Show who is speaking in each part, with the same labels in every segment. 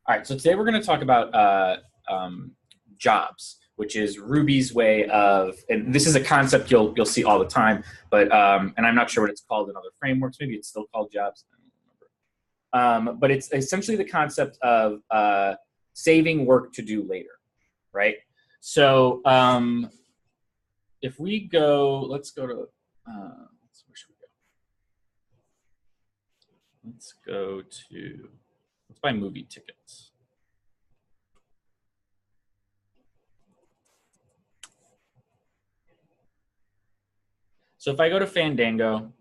Speaker 1: All right, so today we're going to talk about jobs, which is Ruby's way of, and this is a concept you'll see all the time, but and I'm not sure what it's called in other frameworks. Maybe it's still called jobs. I don't remember. But it's essentially the concept of saving work to do later, right? So if we go, let's go to, where should we go? Let's go to, let's buy movie tickets. So if I go to Fandango,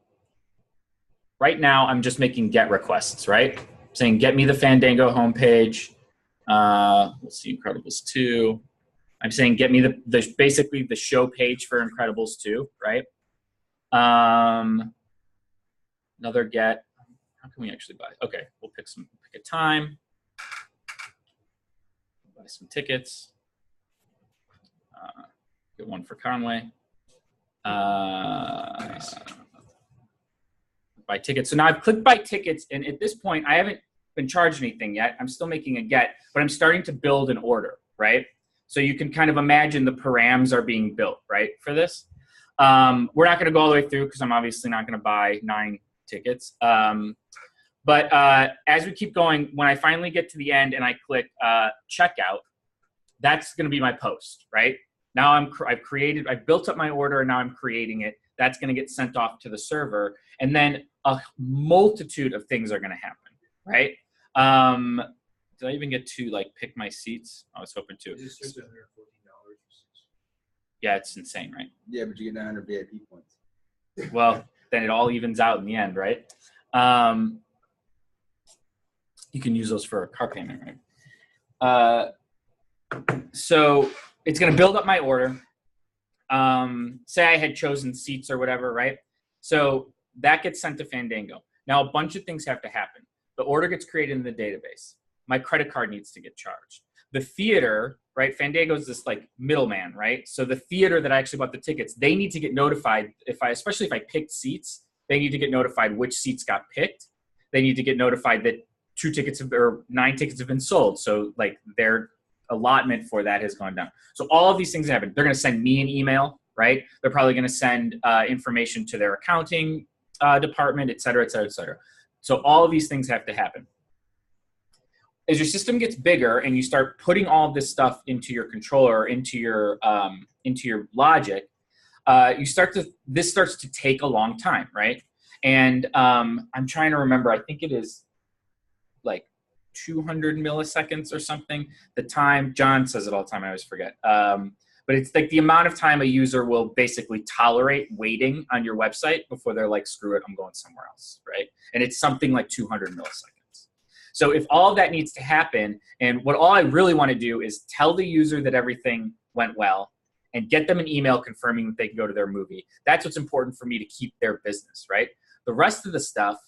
Speaker 1: right now I'm just making GET requests, right? Saying get me the Fandango homepage. We'll see Incredibles 2. I'm saying get me basically the show page for Incredibles 2, right? Another GET. How can we actually buy? Okay, we'll pick a time. Buy some tickets. Get one for Conway. Nice. Buy tickets. So now I've clicked buy tickets, and at this point I haven't been charged anything yet. I'm still making a GET, but I'm starting to build an order, right? So you can kind of imagine the params are being built, right, for this. We're not going to go all the way through because I'm obviously not going to buy 9 tickets. But as we keep going, when I finally get to the end and I click checkout, that's going to be my post, right? Now I've built up my order, and now I'm creating it. That's going to get sent off to the server, and then a multitude of things are going to happen, right? Did I even get to like pick my seats? I was hoping to.
Speaker 2: It's $114.
Speaker 1: Yeah, it's insane, right?
Speaker 2: Yeah, but you get 900 VIP points.
Speaker 1: Well, then it all evens out in the end, right? You can use those for a car payment, right? So it's going to build up my order. Say I had chosen seats or whatever, right? So that gets sent to Fandango. Now, a bunch of things have to happen. The order gets created in the database. My credit card needs to get charged. The theater, right? Fandango is this like middleman, right? So the theater that I actually bought the tickets, they need to get notified especially if I picked seats, they need to get notified which seats got picked. They need to get notified that 9 tickets have been sold. So like their allotment for that has gone down. So all of these things happen. They're going to send me an email, right? They're probably going to send information to their accounting department, et cetera, et cetera, et cetera. So all of these things have to happen. As your system gets bigger and you start putting all of this stuff into your controller, into your logic, this starts to take a long time, right? And I'm trying to remember. I think it is like 200 milliseconds or something. The time, John says it all the time. I always forget. But it's like the amount of time a user will basically tolerate waiting on your website before they're like, screw it, I'm going somewhere else, right? And it's something like 200 milliseconds. So if all of that needs to happen, and all I really want to do is tell the user that everything went well and get them an email confirming that they can go to their movie. That's what's important for me to keep their business, right? The rest of the stuff,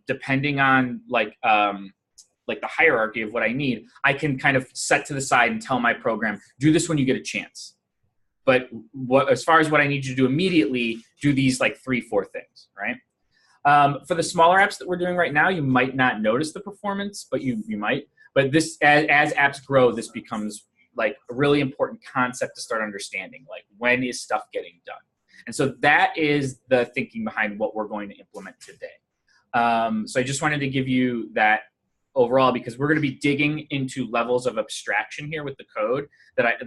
Speaker 1: depending on like the hierarchy of what I need, I can kind of set to the side and tell my program, do this when you get a chance. But as far as what I need you to do immediately, do these like 3-4 things, right? For the smaller apps that we're doing right now, you might not notice the performance, but you might. But this, as apps grow, this becomes like a really important concept to start understanding, like when is stuff getting done? And so that is the thinking behind what we're going to implement today. So I just wanted to give you that overall, because we're going to be digging into levels of abstraction here with the code that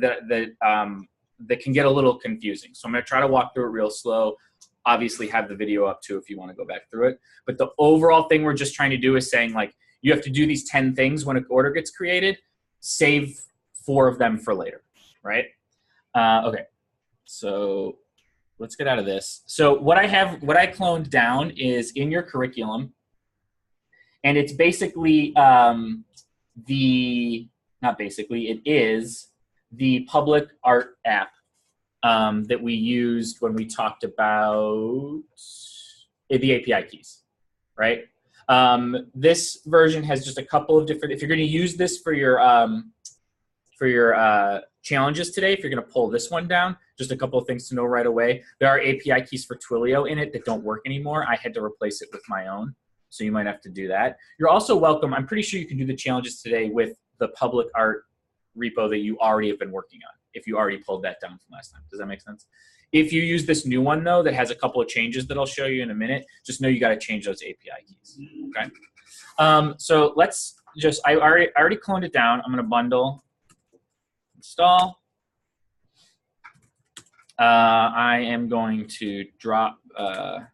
Speaker 1: can get a little confusing. So I'm going to try to walk through it real slow. Obviously have the video up too if you want to go back through it. But the overall thing we're just trying to do is saying like, you have to do these 10 things when an order gets created, save 4 of them for later, right? Okay, so let's get out of this. So what I cloned down is in your curriculum, and it's basically it is the public art app that we used when we talked about the API keys, right? This version has just a couple of different, if you're going to use this for your challenges today, if you're going to pull this one down, just a couple of things to know right away. There are API keys for Twilio in it that don't work anymore. I had to replace it with my own. so you might have to do that. You're also welcome. I'm pretty sure you can do the challenges today with the public art repo that you already have been working on, if you already pulled that down from last time. Does that make sense? If you use this new one, though, that has a couple of changes that I'll show you in a minute, just know you got to change those API keys, okay? So let's just, I already cloned it down. I'm going to bundle, install. I am going to drop my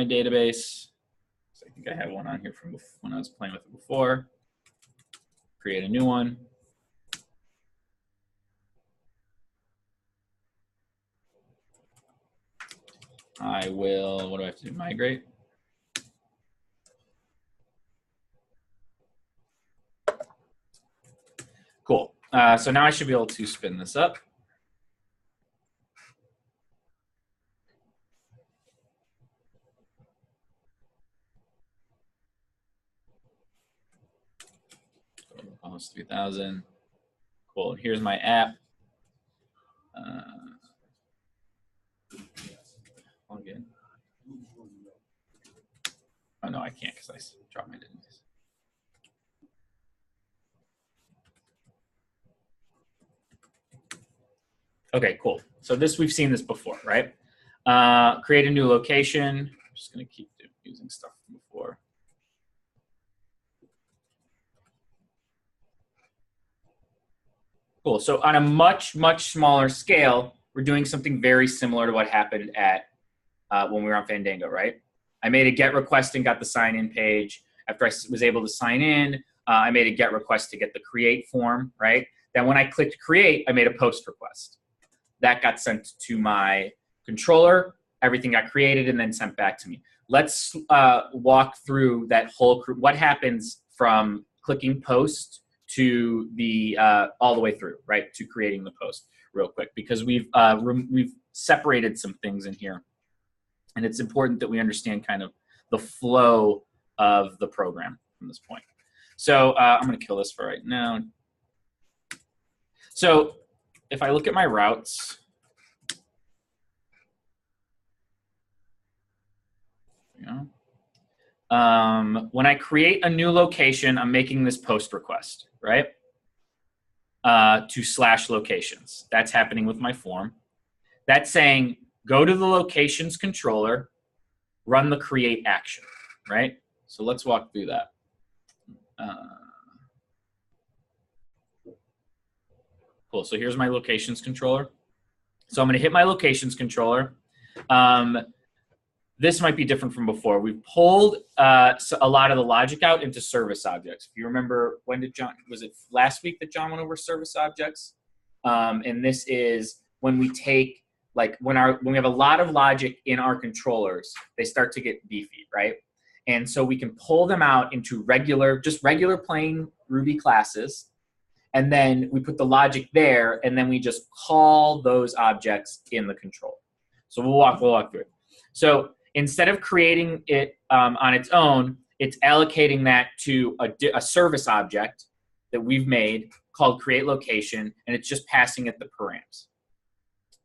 Speaker 1: database. So I think I have one on here from when I was playing with it before. Create a new one. I will, what do I have to do, migrate? Cool. So now I should be able to spin this up. Almost 3,000. Cool. And here's my app. Log in. Oh no, I can't because I dropped my database. Okay, cool. So we've seen this before, right? Create a new location. I'm just going to keep using stuff from before. Cool. So on a much, much smaller scale, we're doing something very similar to what happened at when we were on Fandango, right? I made a GET request and got the sign-in page. After I was able to sign in, I made a GET request to get the create form, right? Then when I clicked create, I made a post request. That got sent to my controller. Everything got created and then sent back to me. Let's walk through that whole, what happens from clicking post to the, all the way through, right, to creating the post real quick, because we've separated some things in here. And it's important that we understand kind of the flow of the program from this point. So I'm going to kill this for right now. So if I look at my routes, when I create a new location, I'm making this post request, right? To /locations. That's happening with my form. That's saying, go to the locations controller, run the create action, right? So let's walk through that. Cool, so here's my locations controller. So I'm gonna hit my locations controller. This might be different from before. We've pulled a lot of the logic out into service objects. If you remember, when did John, was it last week that John went over service objects? And this is when we take, like when we have a lot of logic in our controllers, they start to get beefy, right? And so we can pull them out into just regular plain Ruby classes. And then we put the logic there, and then we just call those objects in the control. So we'll walk through it. So instead of creating it on its own, it's allocating that to a service object that we've made called create location, and it's just passing it the params.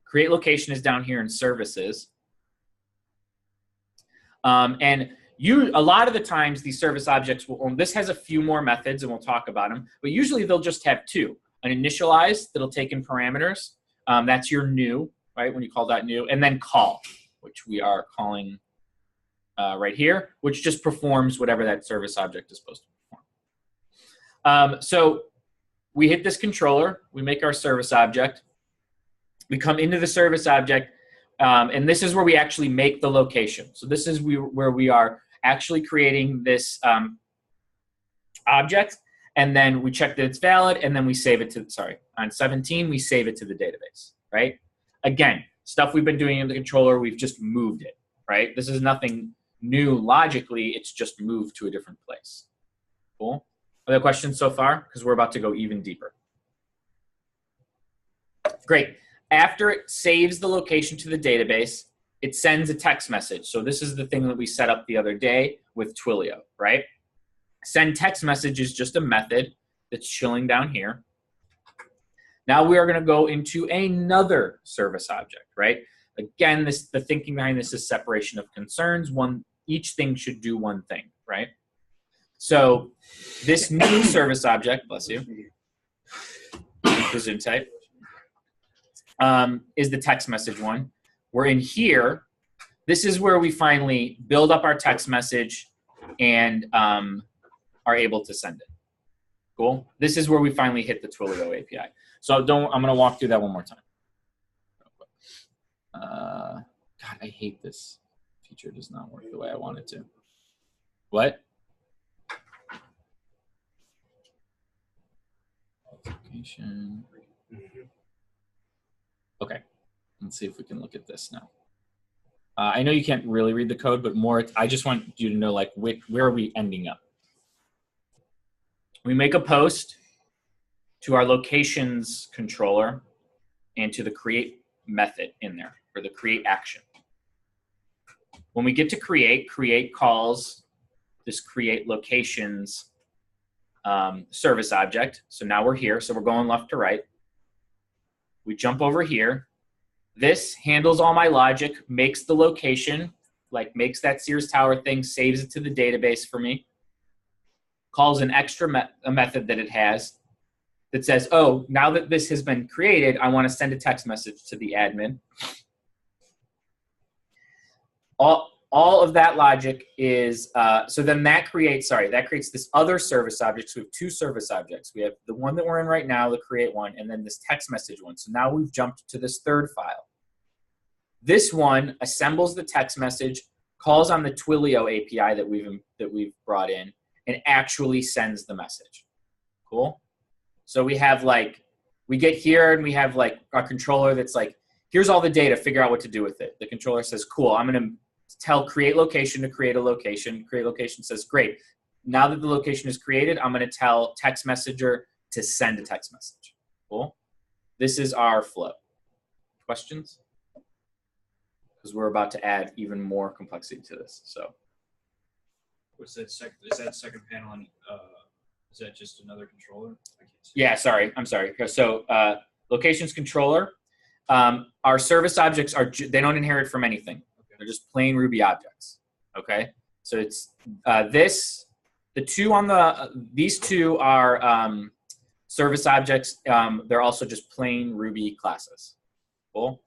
Speaker 1: Create location is down here in services. And a lot of the times these service objects this has a few more methods and we'll talk about them, but usually they'll just have two. An initialize that'll take in parameters. That's your new, right, when you call that new, and then call, which we are calling right here, which just performs whatever that service object is supposed to perform. So we hit this controller, we make our service object, we come into the service object, and this is where we actually make the location. So this is where we are actually creating this object, and then we check that it's valid, and then we save it to, on 17, we save it to the database, right? Again, stuff we've been doing in the controller, we've just moved it, right? This is nothing new logically, it's just moved to a different place. Cool? Other questions so far? Because we're about to go even deeper. Great. After it saves the location to the database, it sends a text message. So this is the thing that we set up the other day with Twilio, right? Send text message is just a method that's chilling down here. Now we are going to go into another service object, right? Again, the thinking behind this is separation of concerns. Each thing should do one thing, right? So this new service object, bless you, the Zoom type, is the text message one. We're in here. This is where we finally build up our text message and are able to send it. Cool. This is where we finally hit the Twilio API. So I'm going to walk through that one more time. God, I hate this feature. Does not work the way I want it to. What? Application. Okay. Let's see if we can look at this now. I know you can't really read the code, but more, I just want you to know, like, where are we ending up? We make a post to our locations controller and to the create method in there, or the create action. When we get to create calls this create locations service object. So now we're here. So we're going left to right. We jump over here. This handles all my logic, makes the location, like makes that Sears Tower thing, saves it to the database for me, calls an extra method that it has that says, oh, now that this has been created, I want to send a text message to the admin. All of that logic is, so then that creates this other service object. So we have two service objects. We have the one that we're in right now, the create one, and then this text message one. So now we've jumped to this third file. This one assembles the text message, calls on the Twilio API that we've brought in, and actually sends the message. Cool? So we have we get here and we have a controller that's like, here's all the data, figure out what to do with it. The controller says, cool, I'm going to tell create location to create a location. Create location says, great. Now that the location is created, I'm going to tell text messenger to send a text message. Cool? This is our flow. Questions? Because we're about to add even more complexity to this. So,
Speaker 3: what's that? Is that second panel? On, is that just another controller? I can't see.
Speaker 1: Yeah, sorry. I'm sorry. So, locations controller. Our service objects they don't inherit from anything. They're just plain Ruby objects. Okay. So it's these two are service objects. They're also just plain Ruby classes. Cool.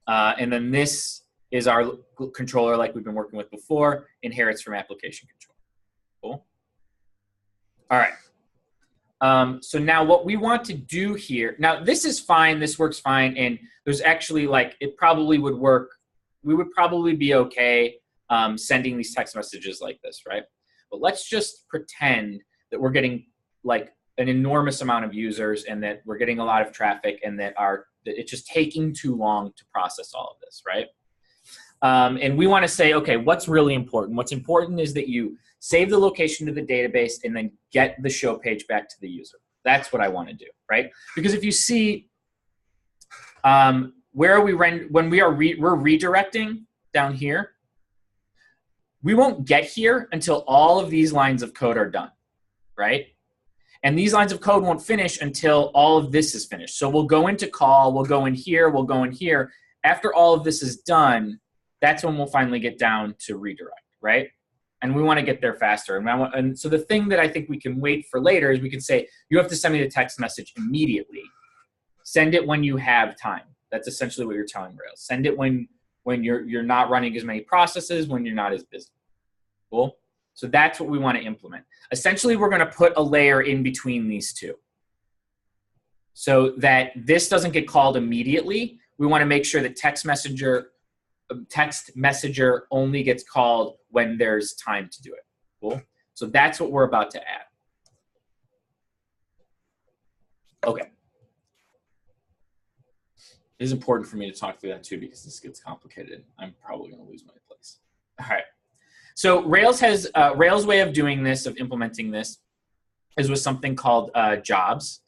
Speaker 1: And then this is our controller, like we've been working with before, inherits from application control. Cool. All right. So now what we want to do here, now this is fine, this works fine, and there's actually it probably would work. We would probably be okay sending these text messages like this, right? But let's just pretend that we're getting an enormous amount of users and that we're getting a lot of traffic and that it's just taking too long to process all of this, right? And we want to say, okay, what's really important? What's important is that you save the location to the database and then get the show page back to the user. That's what I want to do, right? Because if you see, where are we when we're redirecting down here, we won't get here until all of these lines of code are done, right? And these lines of code won't finish until all of this is finished. So we'll go into call, we'll go in here, we'll go in here. After all of this is done, that's when we'll finally get down to redirect, right? And we want to get there faster. And so the thing that I think we can wait for later is we can say, you have to send me the text message immediately. Send it when you have time. That's essentially what you're telling Rails. Send it when you're not running as many processes, when you're not as busy. Cool? So that's what we want to implement. Essentially, we're going to put a layer in between these two so that this doesn't get called immediately. We want to make sure that text messenger only gets called when there's time to do it. Cool? So that's what we're about to add. Okay. It is important for me to talk through that too because this gets complicated. I'm probably going to lose my place. All right. So Rails has Rails' way of doing this, of implementing this, is with something called jobs.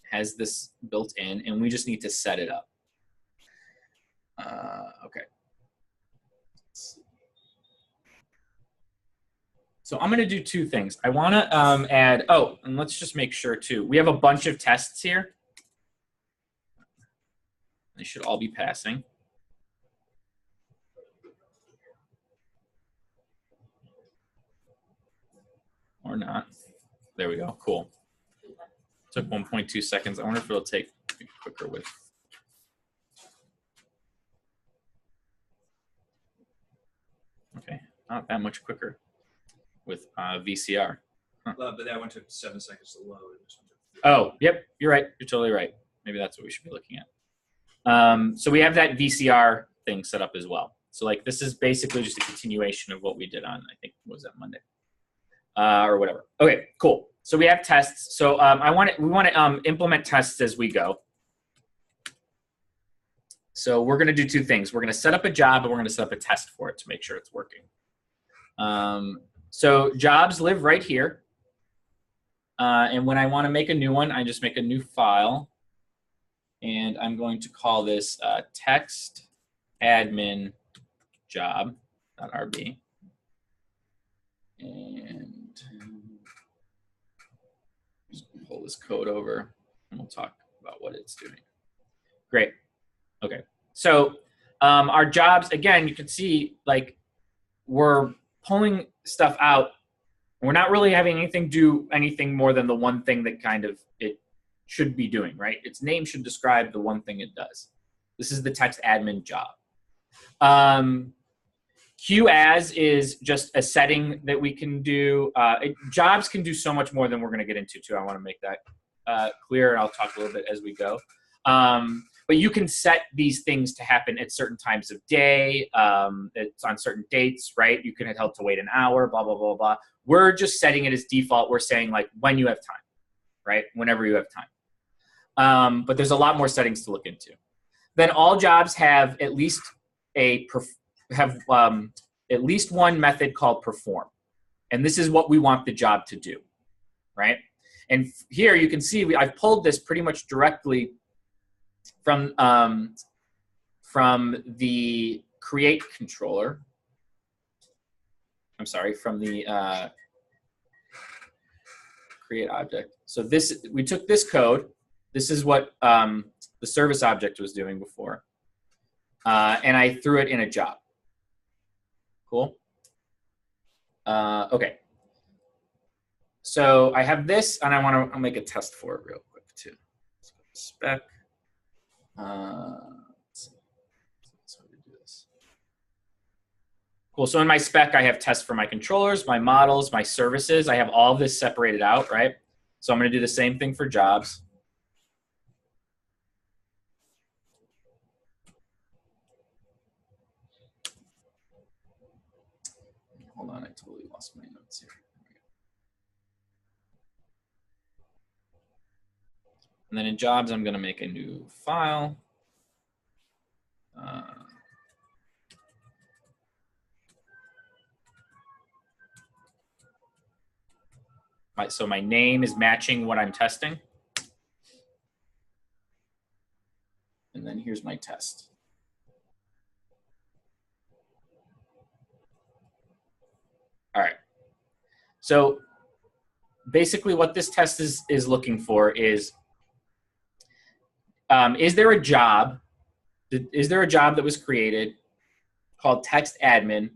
Speaker 1: It has this built in, and we just need to set it up. Okay. So I'm going to do two things. I want to add. Oh, and let's just make sure too. We have a bunch of tests here. They should all be passing. or not. There we go. Cool. Took 1.2 seconds. I wonder if it'll take quicker with. Okay, not that much quicker with VCR. Huh.
Speaker 3: But that one took 7 seconds to load.
Speaker 1: Oh, yep, you're right. You're totally right. Maybe that's what we should be looking at. So we have that VCR thing set up as well. So like this is basically just a continuation of what we did on, I think, what was that, Monday? Or whatever. Okay, cool. So we have tests. So we want to implement tests as we go. So we're going to do two things. We're going to set up a job and we're going to set up a test for it to make sure it's working. So jobs live right here. And when I want to make a new one, I just make a new file. And I'm going to call this text admin job.rb. And just pull this code over and we'll talk about what it's doing. Great. Okay. So our jobs, again, you can see like we're pulling stuff out. We're not really having anything do anything more than the one thing that kind of it should be doing, right? Its name should describe the one thing it does. This is the text admin job. QAs is just a setting that we can do. Jobs can do so much more than we're going to get into too. I want to make that clear, and I'll talk a little bit as we go. But you can set these things to happen at certain times of day. It's on certain dates, right? You can tell to wait an hour, blah, blah, blah, blah. We're just setting it as default. We're saying like when you have time, right? Whenever you have time. But there's a lot more settings to look into. Then all jobs have at least at least one method called perform. And this is what we want the job to do, right? And here you can see I've pulled this pretty much directly from the create controller. I'm sorry, from the create object. So this, we took this code. This is what the service object was doing before. And I threw it in a job. Cool. Okay. So I have this, and I'll make a test for it real quick too. Let's go to spec. Let's see. So we do this. Cool. So in my spec, I have tests for my controllers, my models, my services. I have all of this separated out, right? So I'm going to do the same thing for jobs. Hold on, I totally lost my notes here. And then in jobs, I'm going to make a new file. So my name is matching what I'm testing. And then here's my test. All right. So basically what this test is looking for is there a job that was created called text admin,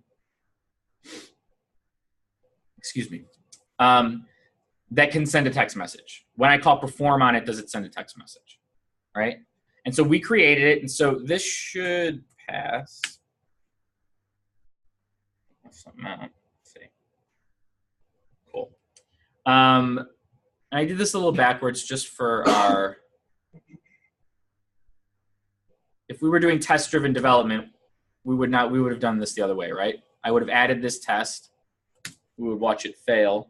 Speaker 1: excuse me, that can send a text message. When I call perform on it, does it send a text message, right? And so we created it, and so this should pass. Something out. Let's see. Cool. I did this a little backwards just for our. If we were doing test-driven development, we would have done this the other way, right? I would have added this test. We would watch it fail.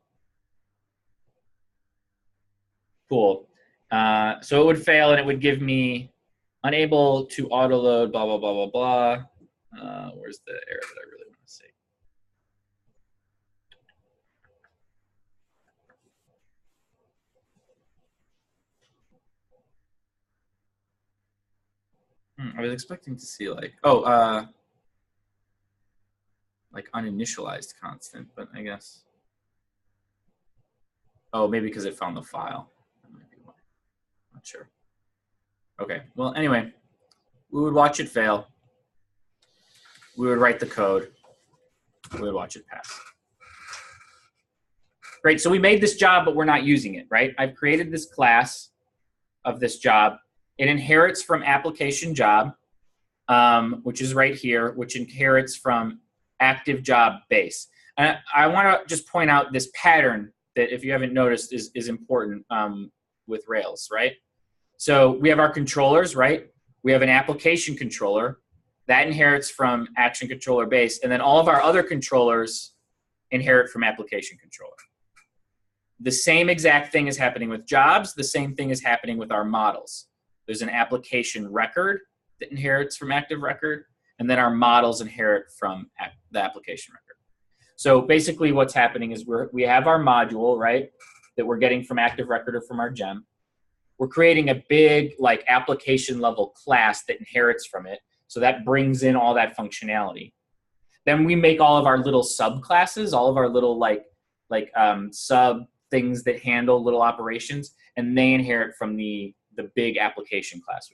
Speaker 1: Cool. So it would fail, and it would give me unable to autoload, blah, blah, blah, blah, blah. Where's the error that I really want to see? I was expecting to see like, like uninitialized constant, but I guess. Oh, maybe because it found the file. That might be why. Not sure. Okay, well, anyway, we would watch it fail. We would write the code. We would watch it pass. Great. So we made this job, but we're not using it, right? I've created this class of this job. It inherits from application job, which is right here, which inherits from active job base. And I want to just point out this pattern that, if you haven't noticed, is important with Rails, right? So we have our controllers, right? We have an application controller that inherits from action controller base, and then all of our other controllers inherit from application controller. The same exact thing is happening with jobs. The same thing is happening with our models. There's an application record that inherits from active record, and then our models inherit from the application record. So basically what's happening is we have our module, right, that we're getting from active record or from our gem. We're creating a big like application level class that inherits from it. So that brings in all that functionality. Then we make all of our little subclasses, all of our little like sub things that handle little operations, and they inherit from the big application class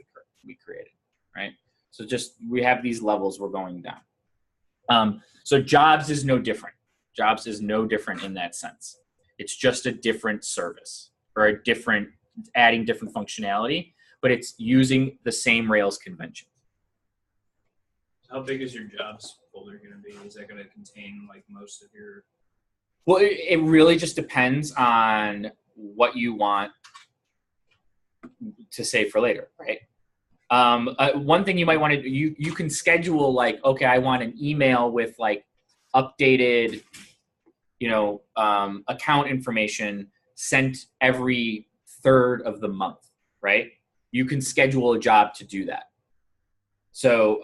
Speaker 1: we created, right? So just, we have these levels we're going down. So jobs is no different. Jobs is no different in that sense. It's just a different service, or a different, adding different functionality, but it's using the same Rails convention.
Speaker 3: How big is your jobs folder going to be? Is that going to contain like most of your?
Speaker 1: Well, it really just depends on what you want to save for later, right? One thing you might want to do, you can schedule like, okay, I want an email with like updated, account information sent every 3rd of the month, right? You can schedule a job to do that. So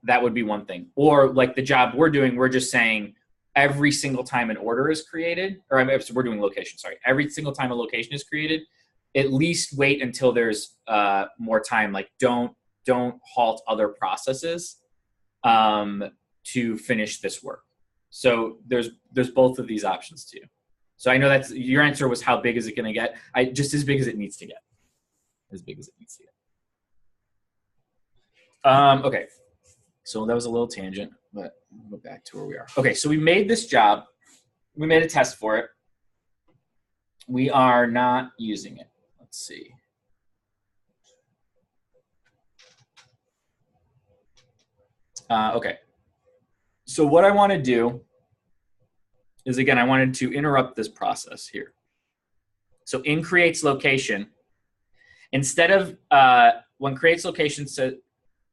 Speaker 1: that would be one thing. Or like the job we're doing, we're just saying every single time an order is created, or we're doing location, sorry. Every single time a location is created, at least wait until there's more time. Like don't halt other processes to finish this work. So there's both of these options too. So I know that's, your answer was how big is it going to get? Just as big as it needs to get. As big as it needs to get. Okay, so that was a little tangent, but we'll go back to where we are. Okay, so we made this job. We made a test for it. We are not using it. Let's see. Okay, so what I want to do is, again, I wanted to interrupt this process here. So in creates location, instead of, when creates location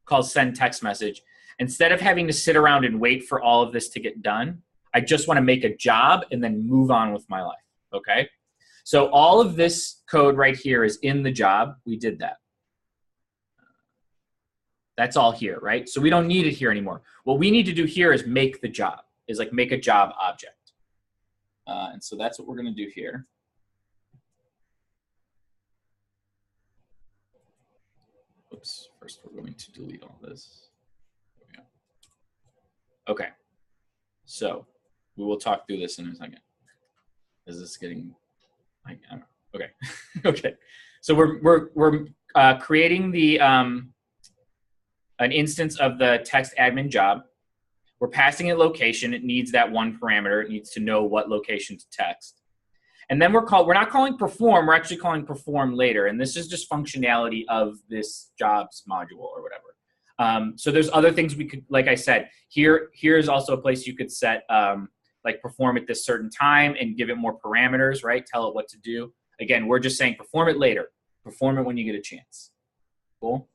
Speaker 1: calls send text message, instead of having to sit around and wait for all of this to get done, I just want to make a job and then move on with my life, okay? So all of this code right here is in the job. We did that. That's all here, right? So we don't need it here anymore. What we need to do here is make the job, is like make a job object. And so that's what we're going to do here. Oops, first we're going to delete all this. There we go. Okay, so we will talk through this in a second. Is this getting, I don't know. Okay, okay. So we're creating the, an instance of the text admin job. We're passing it location. It needs that one parameter. It needs to know what location to text. And then we're not calling perform, we're actually calling perform later. And this is just functionality of this jobs module or whatever. So there's other things we could, like I said, here's also a place you could set like perform at this certain time and give it more parameters, right? Tell it what to do. Again, we're just saying perform it later. Perform it when you get a chance. Cool?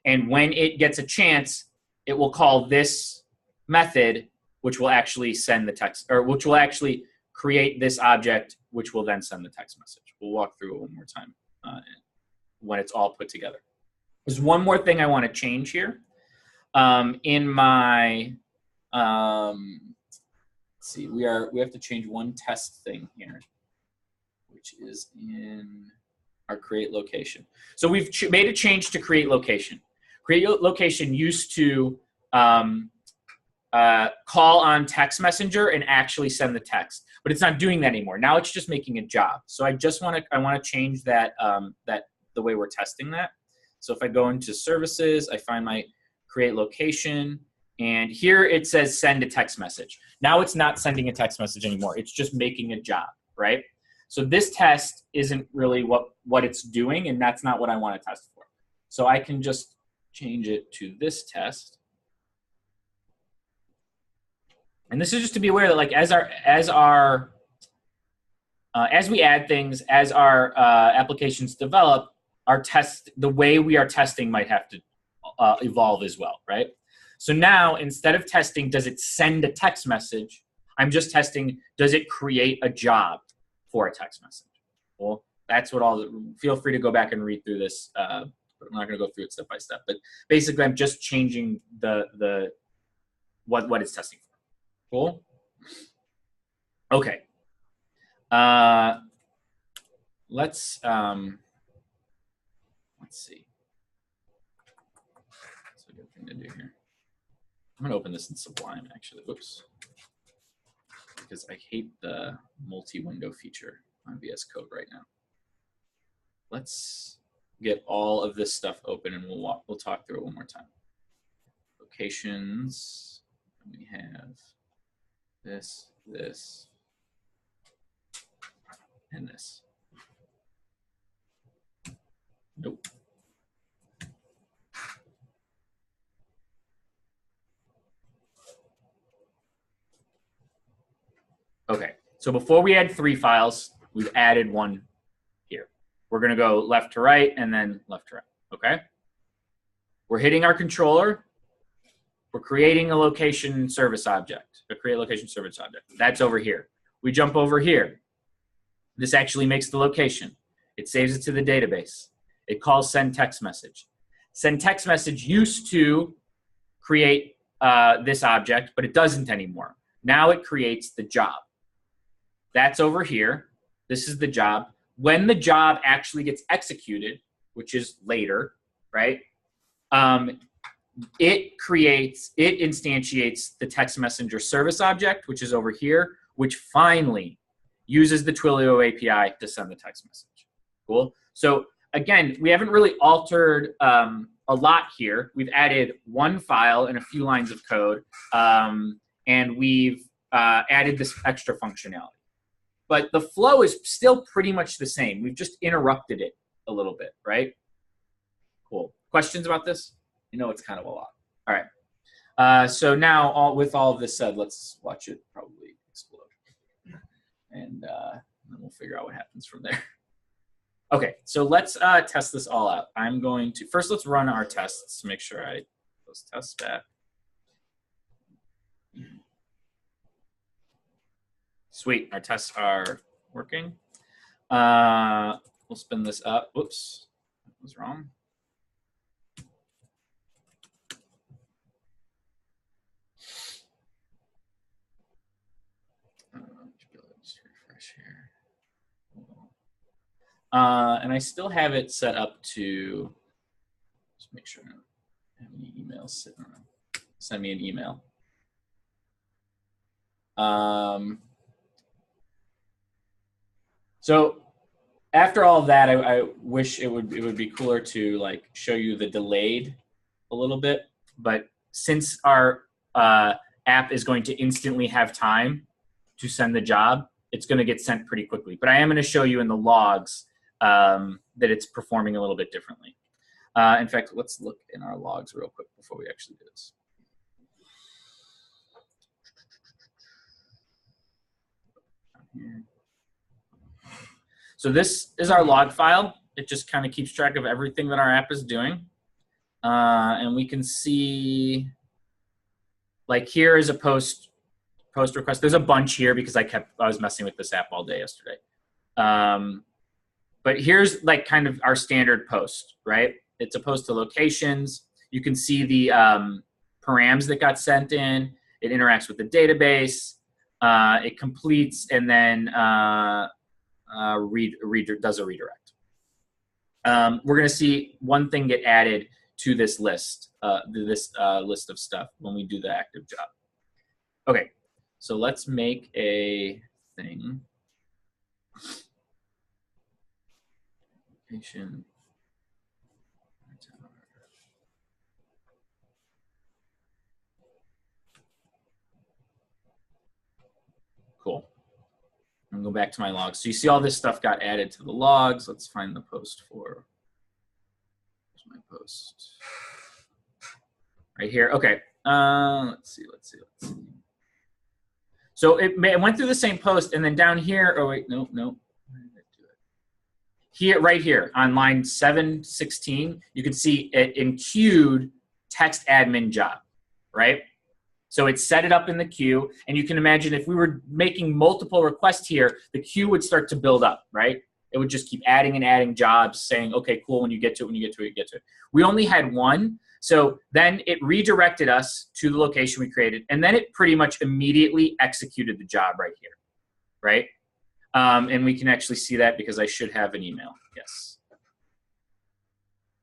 Speaker 1: And when it gets a chance, it will call this method, which will actually send the text, or which will actually create this object, which will then send the text message. We'll walk through it one more time when it's all put together. There's one more thing I want to change here. In my, let's see, we have to change one test thing here, which is in our create location. So we've made a change to create location. Create location used to call on text messenger and actually send the text, but it's not doing that anymore. Now it's just making a job. So I want to change that, the way we're testing that. So if I go into services, I find my create location, and here it says send a text message. Now it's not sending a text message anymore. It's just making a job, right? So this test isn't really what it's doing, and that's not what I want to test for. So I can just change it to this test. And this is just to be aware that like as we add things, as our applications develop, the way we are testing might have to evolve as well, right? So now instead of testing, does it send a text message? I'm just testing, does it create a job for a text message? Well, that's what feel free to go back and read through this. But I'm not going to go through it step by step. But basically, I'm just changing what it's testing for. Cool. Okay. Let's see. That's a good thing to do here. I'm going to open this in Sublime, actually. Whoops. Because I hate the multi-window feature on VS Code right now. Let's get all of this stuff open, and we'll talk through it one more time. Locations. And we have this, and this. Nope. Okay, so before we add 3 files, we've added 1 here. We're going to go left to right and then left to right, okay? We're hitting our controller. We're creating a location service object, a create location service object. That's over here. We jump over here. This actually makes the location. It saves it to the database. It calls send text message. Send text message used to create this object, but it doesn't anymore. Now it creates the job. That's over here. This is the job. When the job actually gets executed, which is later, right? It instantiates the text messenger service object, which is over here, which finally uses the Twilio API to send the text message. Cool. So again, we haven't really altered a lot here. We've added 1 file and a few lines of code, and we've added this extra functionality. But the flow is still pretty much the same. We've just interrupted it a little bit, right? Cool. Questions about this? You know it's kind of a lot. All right. So now, with all of this said, let's watch it probably explode. And then we'll figure out what happens from there. Okay, so let's test this all out. I'm going to, first let's run our tests to make sure I those tests back. Sweet, our tests are working. We'll spin this up. Whoops, that was wrong. Just refresh here. And I still have it set up to just make sure I don't have any emails sitting around. Send me an email. So after all of that, I wish it would be cooler to like show you the delayed a little bit. But since our app is going to instantly have time to send the job, it's going to get sent pretty quickly. But I am going to show you in the logs that it's performing a little bit differently. In fact, let's look in our logs real quick before we actually do this. Here. So this is our log file. It just kind of keeps track of everything that our app is doing. And we can see, like here is a post request. There's a bunch here because I was messing with this app all day yesterday. But here's like kind of our standard post, right? It's a post to locations. You can see the params that got sent in. It interacts with the database. It completes and then does a redirect. We're going to see one thing get added to this list, list of stuff when we do the active job. Okay, so let's make a thing. Location. Cool. I'm going to go back to my logs. So you see all this stuff got added to the logs. Let's find the post for, where's my post? Right here. Okay. Let's see. So it went through the same post, and then down here, oh wait, no. Where did it do it? Here, right here on line 716, you can see it in queued text admin job, right? So it set it up in the queue, and you can imagine if we were making multiple requests here, the queue would start to build up, right? It would just keep adding and adding jobs, saying, okay, cool, when you get to it, you get to it. We only had one, so then it redirected us to the location we created, and then it pretty much immediately executed the job right here, right? And we can actually see that because I should have an email, yes.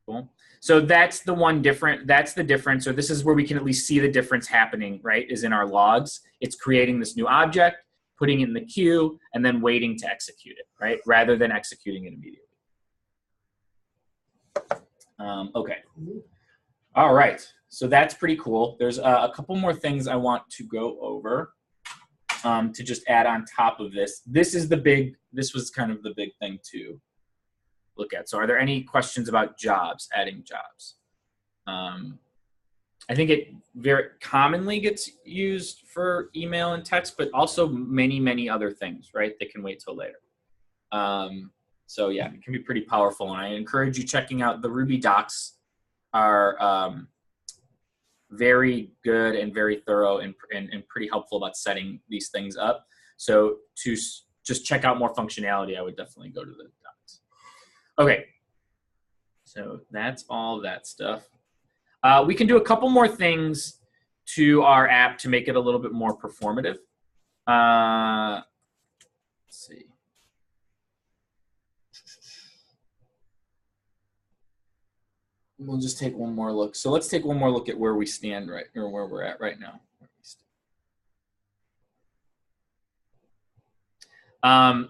Speaker 1: Cool. So that's the one different, that's the difference, or this is where we can at least see the difference happening, right, is in our logs. It's creating this new object, putting it in the queue, and then waiting to execute it, right, rather than executing it immediately. Okay. All right. So that's pretty cool. There's a couple more things I want to go over to just add on top of this. This was kind of the big thing to look at. So are there any questions about jobs, adding jobs? I think it very commonly gets used for email and text, but also many, many other things, right? They can wait till later. So yeah, it can be pretty powerful. And I encourage you checking out the Ruby docs are very good and very thorough and pretty helpful about setting these things up. So to just check out more functionality, I would definitely go to the docs. Okay, so that's all that stuff. We can do a couple more things to our app to make it a little bit more performative. Let's see. We'll just take one more look. So let's take one more look at where we stand or where we're at right now.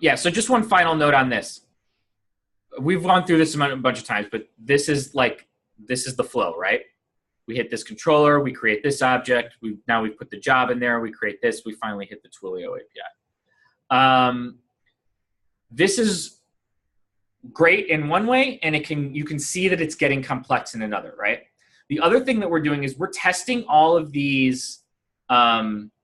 Speaker 1: Yeah, so just one final note on this. We've gone through this a bunch of times, but this is the flow, right? We hit this controller, we create this object, now we've put the job in there, we create this, we finally hit the Twilio API. This is great in one way, and you can see that it's getting complex in another, right? The other thing that we're doing is we're testing all of these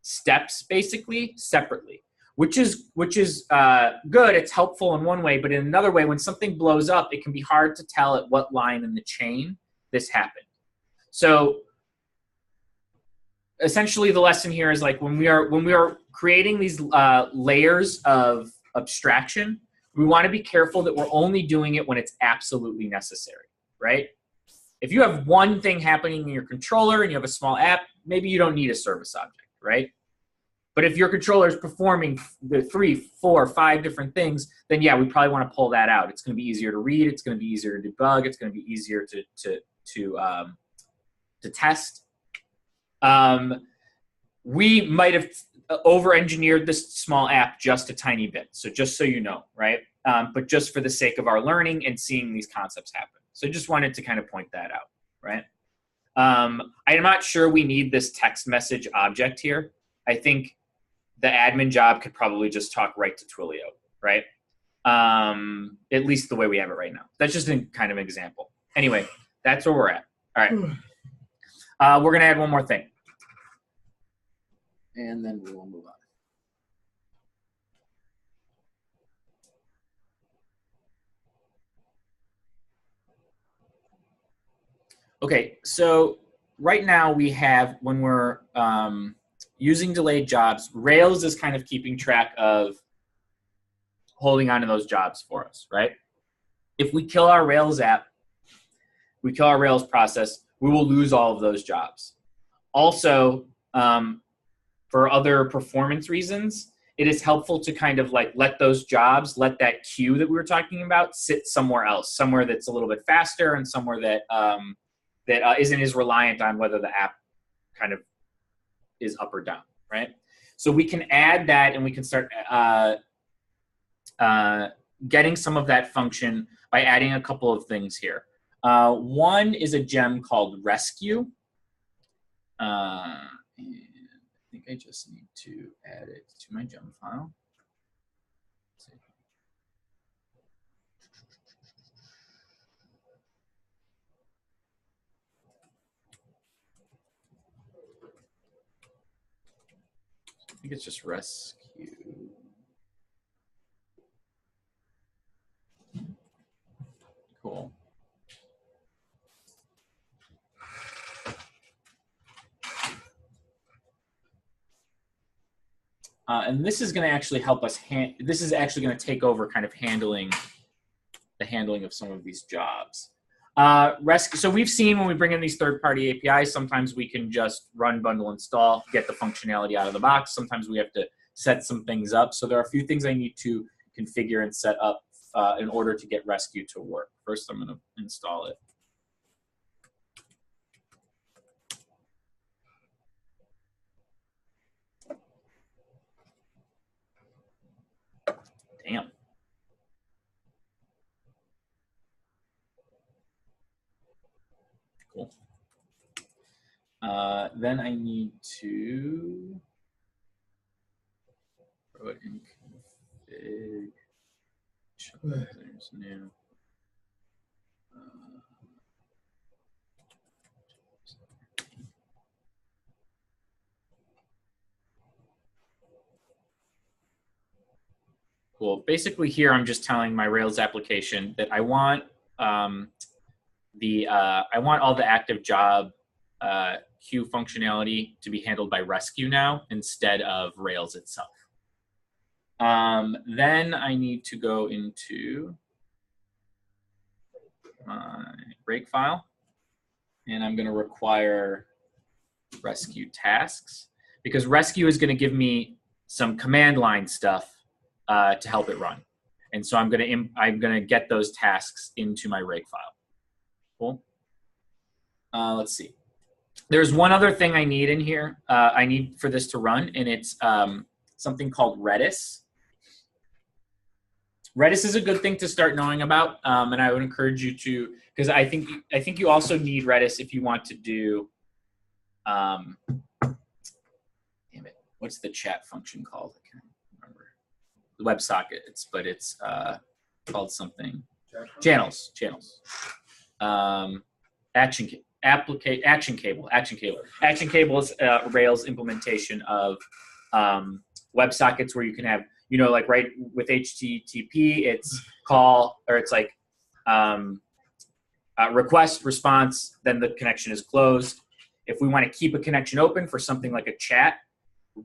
Speaker 1: steps basically separately, which is good. It's helpful in one way, but in another way, when something blows up, it can be hard to tell at what line in the chain this happened. So essentially the lesson here is like when we are creating these layers of abstraction, we want to be careful that we're only doing it when it's absolutely necessary, right? If you have one thing happening in your controller and you have a small app, maybe you don't need a service object, right? But if your controller is performing the 3, 4, 5 different things, then yeah, we probably want to pull that out. It's going to be easier to read. It's going to be easier to debug. It's going to be easier to test. We might have over-engineered this small app just a tiny bit. So just so you know, right? But just for the sake of our learning and seeing these concepts happen. So just wanted to kind of point that out, right? I'm not sure we need this text message object here. I think the admin job could probably just talk right to Twilio, right? At least the way we have it right now. That's just kind of an example. Anyway, that's where we're at. All right. We're going to add one more thing. And then we will move on. Okay, so right now we have, when we're using delayed jobs, Rails is kind of keeping track of holding on to those jobs for us, right? If we kill our Rails app, we kill our Rails process, we will lose all of those jobs. Also, for other performance reasons, it is helpful to kind of like let those jobs, let that queue that we were talking about sit somewhere else, somewhere that's a little bit faster and somewhere that isn't as reliant on whether the app kind of is up or down, right? So we can add that and we can start getting some of that function by adding a couple of things here. One is a gem called rescue. I think I just need to add it to my gem file. it's just rescue. Cool. And this is going to actually help us. This is actually going to take over kind of the handling of some of these jobs. Rescue. So we've seen when we bring in these third-party APIs, sometimes we can just run, bundle, install, get the functionality out of the box. Sometimes we have to set some things up. So there are a few things I need to configure and set up in order to get rescue to work. First, I'm going to install it. Damn. Cool. Then I need to throw it in config. There's new. Cool. Basically, here I'm just telling my Rails application that I want I want all the active job queue functionality to be handled by rescue now instead of Rails itself. Then I need to go into my break file, and I'm going to require rescue tasks because rescue is going to give me some command line stuff to help it run, and so I'm going to get those tasks into my rake file. Cool. Let's see. There's one other thing I need in here. I need for this to run, and it's something called Redis. Redis is a good thing to start knowing about, and I would encourage you to, because I think you also need Redis if you want to do. Damn it! What's the chat function called? I can't remember. The WebSockets, but it's called something. Channels. Action cable. Action cable is Rails implementation of WebSockets where you can have, you know, like right with HTTP, it's call, or it's like request, response, then the connection is closed. If we want to keep a connection open for something like a chat,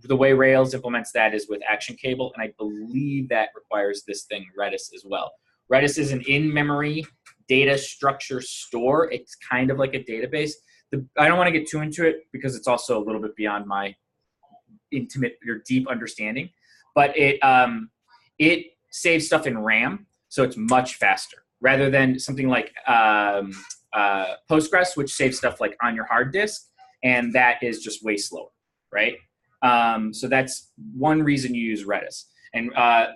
Speaker 1: the way Rails implements that is with action cable, and I believe that requires this thing, Redis, as well. Redis is an in-memory data structure store. It's kind of like a database. I don't want to get too into it because it's also a little bit beyond my intimate or deep understanding, but it saves stuff in RAM, so it's much faster rather than something like Postgres, which saves stuff like on your hard disk, and that is just way slower, right? So that's one reason you use Redis. And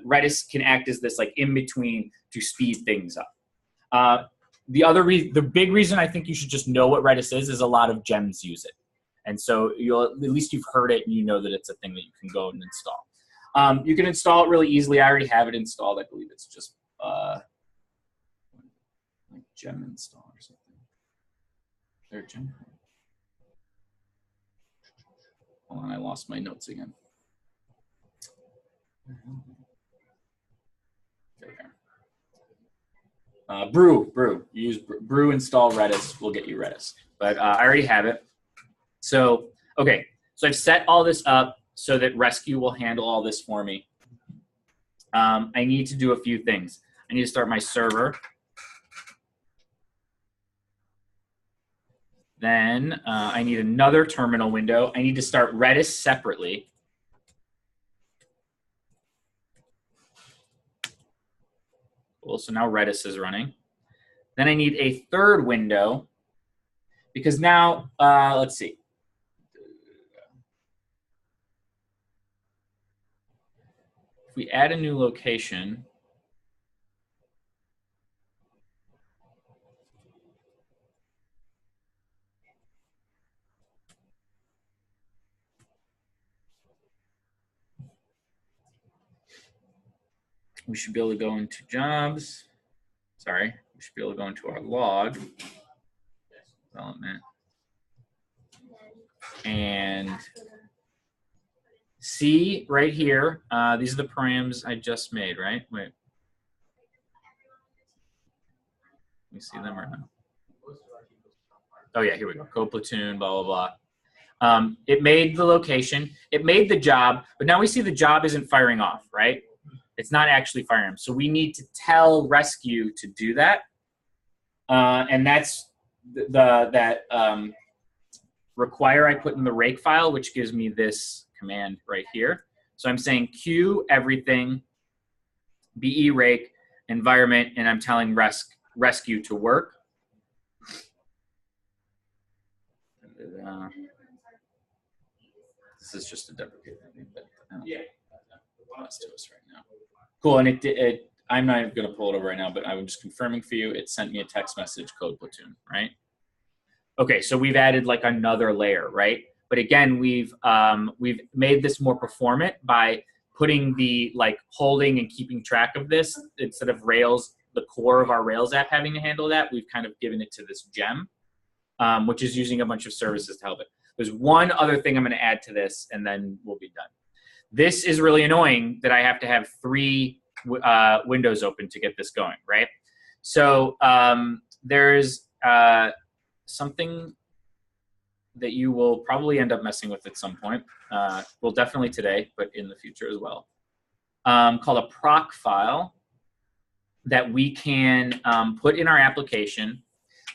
Speaker 1: Redis can act as this like in between to speed things up. The big reason I think you should just know what Redis is a lot of gems use it, and so at least you've heard it and you know that it's a thing that you can go and install. You can install it really easily. I already have it installed. I believe it's just like gem install or something. There, gem. Hold on, I lost my notes again. There we are. Brew. You use brew install Redis. We'll get you Redis. But I already have it. So, okay. So I've set all this up so that rescue will handle all this for me. I need to do a few things. I need to start my server. Then I need another terminal window. I need to start Redis separately. Cool, so now Redis is running. Then I need a third window because now, let's see. If we add a new location, we should be able to go into jobs. Sorry, we should be able to go into our log, development, and see right here, these are the params I just made, right? Wait. Let me see them or no? Oh yeah, here we go. Code platoon, blah, blah, blah. It made the location, it made the job, but now we see the job isn't firing off, right? It's not actually firing. So we need to tell rescue to do that. And that's that require I put in the rake file, which gives me this command right here. So I'm saying queue everything, be rake, environment, and I'm telling rescue to work. This is just a deprecated thing, but applies to us right now. Cool, and I'm not even going to pull it over right now, but I'm just confirming for you. It sent me a text message, code platoon, right? Okay, so we've added like another layer, right? But again, we've made this more performant by putting the like holding and keeping track of this instead of Rails, the core of our Rails app having to handle that. We've kind of given it to this gem, which is using a bunch of services to help it. There's one other thing I'm going to add to this, and then we'll be done. This is really annoying that I have to have 3 windows open to get this going, right? So there's something that you will probably end up messing with at some point. Well, definitely today, but in the future as well, called a proc file that we can put in our application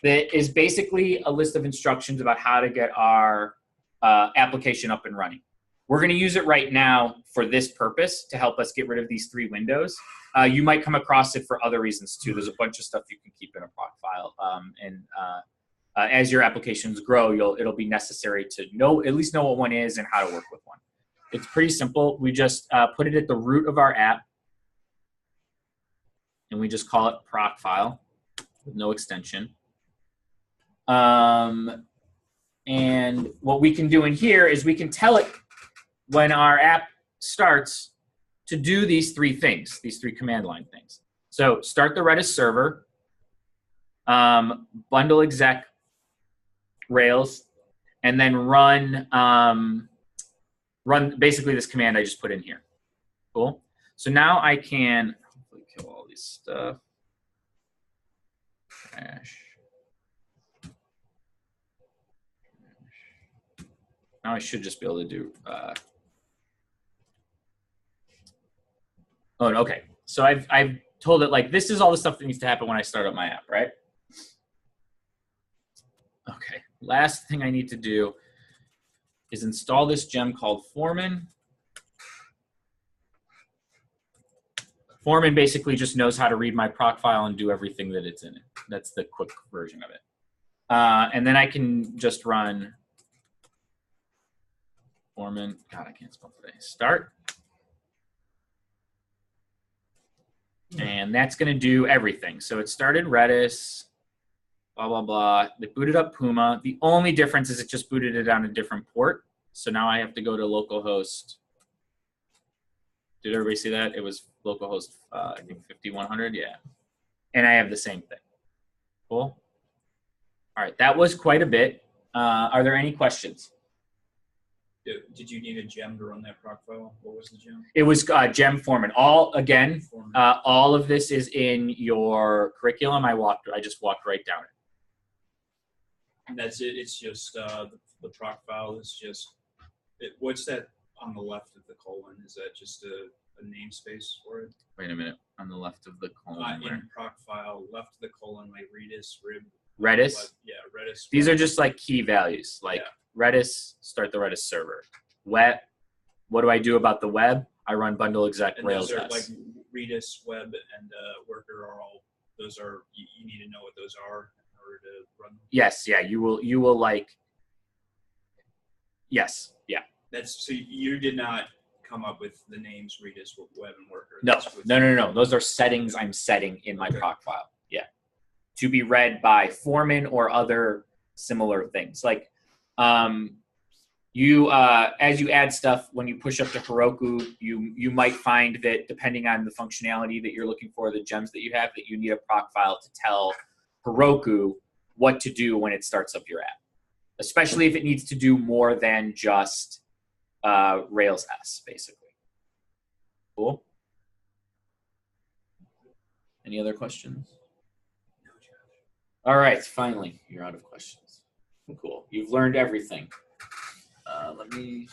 Speaker 1: that is basically a list of instructions about how to get our application up and running. We're going to use it right now for this purpose to help us get rid of these 3 windows. You might come across it for other reasons too. There's a bunch of stuff you can keep in a proc file. As your applications grow, it'll be necessary to at least know what one is and how to work with one. It's pretty simple. We just put it at the root of our app, and we just call it proc file with no extension. And what we can do in here is we can tell it when our app starts to do these 3 things, these 3 command line things. So start the Redis server, bundle exec Rails, and then run basically this command I just put in here. Cool. So now I can hopefully kill all these stuff. Crash. Now I should just be able to do. Oh, okay. So I've told it like this is all the stuff that needs to happen when I start up my app, right? Okay. Last thing I need to do is install this gem called Foreman. Foreman basically just knows how to read my proc file and do everything that it's in it. That's the quick version of it. And then I can just run Foreman. God, I can't spell today. Start. And that's going to do everything. So it started Redis, blah, blah, blah. They booted up Puma. The only difference is it just booted it on a different port. So now I have to go to localhost. Did everybody see that? It was localhost, I think 5100, yeah. And I have the same thing. Cool. All right, that was quite a bit. Are there any questions?
Speaker 3: Did you need a gem to run that proc file? What was the gem?
Speaker 1: It was gem Foreman. All of this is in your curriculum. I just walked right down it.
Speaker 3: And that's it. It's just the proc file is just what's that on the left of the colon? Is that just a namespace for it?
Speaker 1: Wait a minute. On the left of the colon.
Speaker 3: In proc file, left of the colon, like Redis, rib.
Speaker 1: Redis?
Speaker 3: Yeah, Redis.
Speaker 1: These are just like key values. Like Redis, start the Redis server. Web, what do I do about the web? I run bundle exec Rails.
Speaker 3: Those are like Redis, web, and worker are all, those are, you need to know what those are in order to run them.
Speaker 1: Yes, yeah, you will like, yes, yeah.
Speaker 3: That's, so you did not come up with the names Redis, web, and worker.
Speaker 1: No. Those are settings I'm setting in my proc file. Yeah. To be read by Foreman or other similar things. Like, as you add stuff, when you push up to Heroku, you might find that depending on the functionality that you're looking for, the gems that you have, that you need a proc file to tell Heroku what to do when it starts up your app. Especially if it needs to do more than just Rails S, basically. Cool. Any other questions? All right, finally, you're out of questions. Cool. You've learned everything. Let me